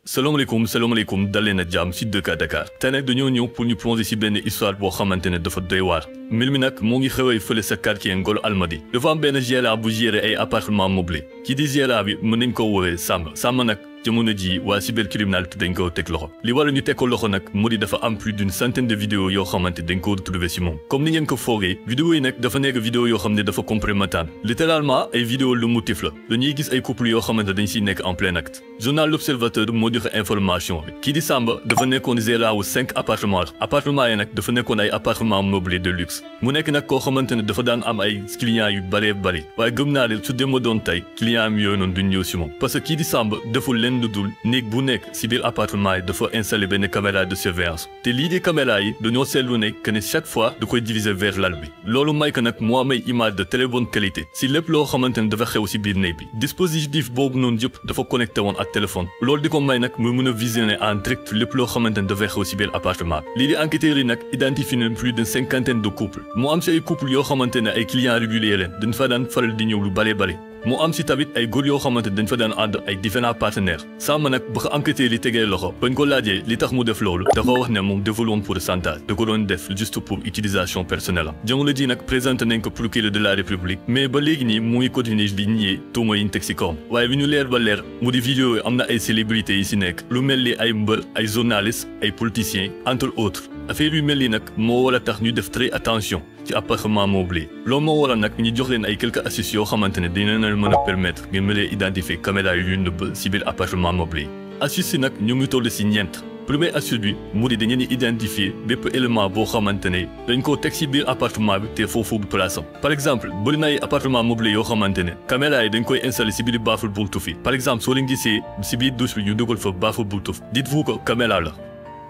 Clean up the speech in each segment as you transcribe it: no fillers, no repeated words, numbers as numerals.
salaamaaleykum dalee na jàmm si Dakar tey nag dañoo ñëw pour ñu plonger si benn histoire boo xamante ne dafa doy waar mbir mi nag moo ngi xewee fële sa quartier Ngolo Almadi dafa am benn gérant bu géré ay appartement meublé ki di gérant bi mën nañ ko woowee Samba nag jamono ji waa cybercriminalité dañ ko teg loxo li war a ñu teg ko loxo nag mu di dafa am plus d'une centaine de vidéos yoo xamante dañ ko retrouvé si moom comme ni ngeen ko foogee vidéo yi nag dafa nekk vidéo yoo xam ne dafa compromettant littéralement ay vidéo lu motif la dañuy gis ay couple yoo xamante dañ siy nekk en plein acte journal L'Observateur moo joxe information bi kii di Samba dafa nekkoon gérant wu 5 appartements yi nag dafa nekkoon ay appartement meublé de luxe mu nekk nag koo xamante ne dafa daan am ay clients yu bëree bëri waaye gëm naa ne su dema doon tey client am yooyu noonu duñ ñëw si moom parce que kii di Samba deful leen lu dul néeg bu nekk si biir appartement yi dafa installé benn caméra de surveillance te lii di caméra yi dañoo seetlu ne que ne chaque fois da koy diviser vers lal bi loolu may que nag moo am ay image de très bonne qualité si lépp loo xamante ne dafa xew si biir néeg bi dispositif boobu noonu yëpp dafa connecté woon ak téléphone loolu di ko may nag mu mën a visionner en direct lépp loo xamante ne dafay xew si biir appartement lii di enquêteurs yi nag identifié nañ plus d'une cinquantaine de couples mu am si ay couples yoo xamante ne ay clients réguliers leen dañ fa daan faral di ñëw lu bare bare mu am si tamit ay góor yoo xamante dañ fa daan ànd ay différents partenaires Samba nag ba ko enquêteurs yi tegee loxo bañ ko laajee li tax mu def loolu dafa wax ne moom deful woon pour chantage da ko doon def juste pour utilisation personnelle am jamono ji nag présenté nañ ko procureur de la république mais ba léegi nii mu ngi continuer di nier tuuma yi ñu teg si kawam waaye bi ñu leer ba leer mu di vidéo yi am na ay célébrités yi si nekk lu mel ni ay mbër ay journalistes ay politiciens entre autres affaire yu mel ni nag moo war a tax ñu def très attention ci appartement meublé loolu moo waral nag ñu jox leen ay quelques astuces yoo xamante ne dina leen mën a permettre ngeen mën a identifier caméra yu nëbb si biir appartement meublé astuce yi nag ñu ngi toll si ñeent première astuce bi mu di dañu identifier bépp élément boo xamante ne dañ koo teg si biir appartement bi te foofu bu place am par exemple bëri na ay appartement meublé yoo xamante ne caméra yi dañ koy installé si biir baaful bultuf yi par exemple soo leen gisee si biir douche bi ñu dugal fa baaful bultuf dites-vous que caméra la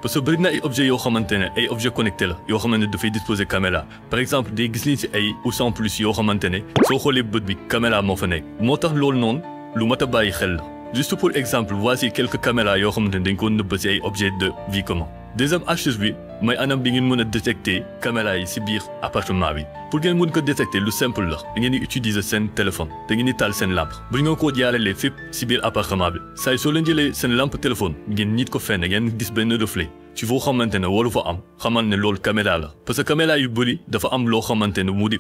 parce que bëri na ay objets yoo xamante ne ay objets connectés la yoo xamante ne dafay disposer caméra par exemple day gis ni si ay ou sans plus yoo xamante ne soo xoolee bët bi caméra moo fa nekk moo tax loolu noonu lu mat a bàyyi xel la juste pour exemple voici quelques caméras yoo xamante ne dañ ko nëbb si ay objets de vie commun deuxième astuce bi mooy anam bi ngeen mën a détecter caméra yi si biir appartement bi pour ngeen mën ko détecter lu simple la da ngeen di utiliser seen téléphone da ngeen di taal seen lampe bu ñu ko jaaralee fépp si biir appartement bi saa soo leen jëlee seen lampe téléphone ngeen nit ko fenn ngeen gis benn reflet ci foo xamante ne waru fa am xamal ne loolu caméra la parce que caméra yu bëri dafa am loo xamante ne mu di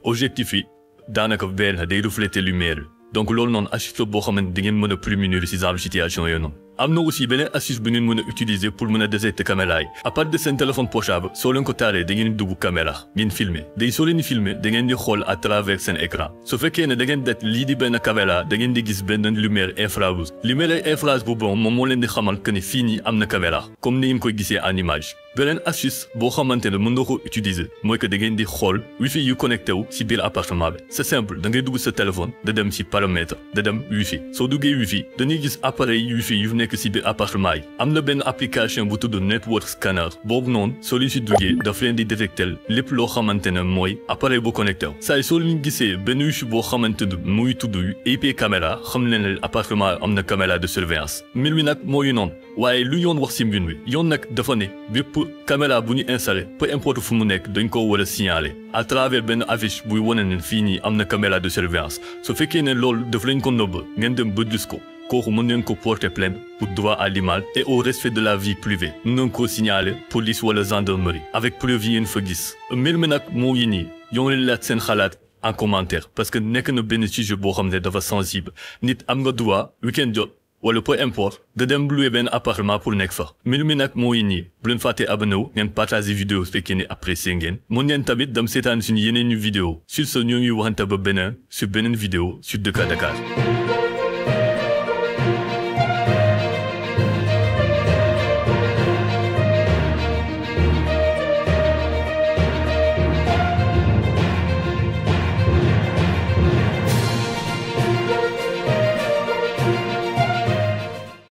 objectif yi daanaka benn la day refléter lumière bi donc loolu noonu astuce boo xamante ne da ngeen mën a prémunir si genre situation yooyu noonu am na aussi beneen astuce bu ngeen mën a utiliser pour mën a détecter caméra yi à part de seen téléphone portable soo leen ko taalee da ngeen di dugg caméra ngeen filmer day soo leen di filmer da ngeen di xool à travers seen écran su fekkee ne da ngeen det lii di benn caméra da ngeen di gis benn lumière infrarouge lumière infrarouge bu bon moom moo leen di xamal que ne fii nii am na caméra comme ni ngeen koy gisee en image beneen astuce boo xamante ne mën nga ko utiliser mooy que da ngeen di xool wifi yu connecté wu si biir appartement bi c'est simple da ngay dugg sa téléphone da dem si paramètre da dem wifi soo duggee wifi dañuy gis appareil wifi yu nekk si biir appartement yi am na benn application bu tudd network scanner boobu noonu soo leen si duggee daf leen di détecter lépp loo xamante ne mooy appareil bu connecté wu saa soo leen gisee benn wifi boo xamante ne muy tudd IP caméra xam leen ne appartement am na caméra de surveillance mbir mi nag mooy noonu waaye lu yoon wax si mbir mi yoon nag dafa ne bépp caméra bu ñu installé peu importe fu mu nekk dañ ko war a signaler à travers benn affiche buy wane ne fii nii am na caméra de surveillance su fekkee ne loolu daf lañ ko nëbb ngeen dem ba gis ko kooku mën ngeen ko porter plainte pour droit à l'image et au respect de la vie privée mën ngeen ko signaler police wala gendarmerie avec preuve yi ngeen fa gis mbir mi nag moo ngi nii yoo leen laaj seen xalaat en commentaire parce que nekk na benn sujet boo xam ne dafa sensible nit am nga droit week-end jot wala peu importe da dem louer benn appartement pour nekk fa mbir mi nag moo ngi nii bu leen fàttee abonné wu ngeen partager vidéo su fekkee ne apprécié ngeen mën ngeen tamit dem seetaan suñu yeneen ñu vidéo sur ce ñoo ngi waxante ba beneen sur beneen vidéo sur Dakar